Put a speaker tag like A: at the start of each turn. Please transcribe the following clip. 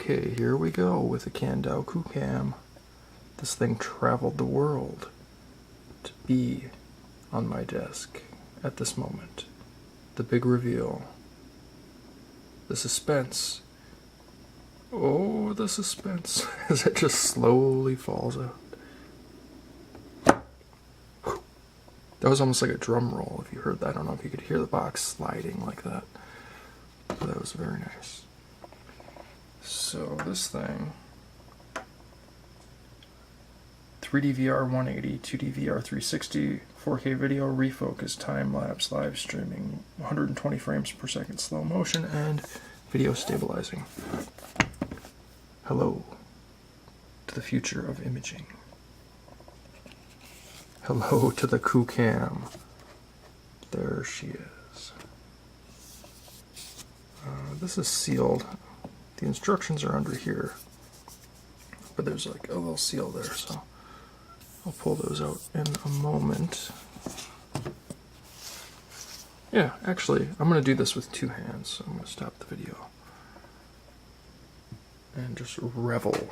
A: Okay, here we go with the Kandao QooCam. This thing traveled the world to be on my desk at this moment. The big reveal. The suspense. Oh, the suspense as it just slowly falls out. That was almost like a drum roll if you heard that. I don't know if you could hear the box sliding like that. But that was very nice. So this thing, 3D VR 180, 2D VR 360, 4K video, refocus, time-lapse, live streaming, 120 frames per second slow motion, and video stabilizing. Hello to the future of imaging. Hello to the QooCam. There she is. This is sealed. The instructions are under here, but there's like a little seal there, so I'll pull those out in a moment. Yeah, actually, I'm going to do this with two hands, so I'm going to stop the video and just revel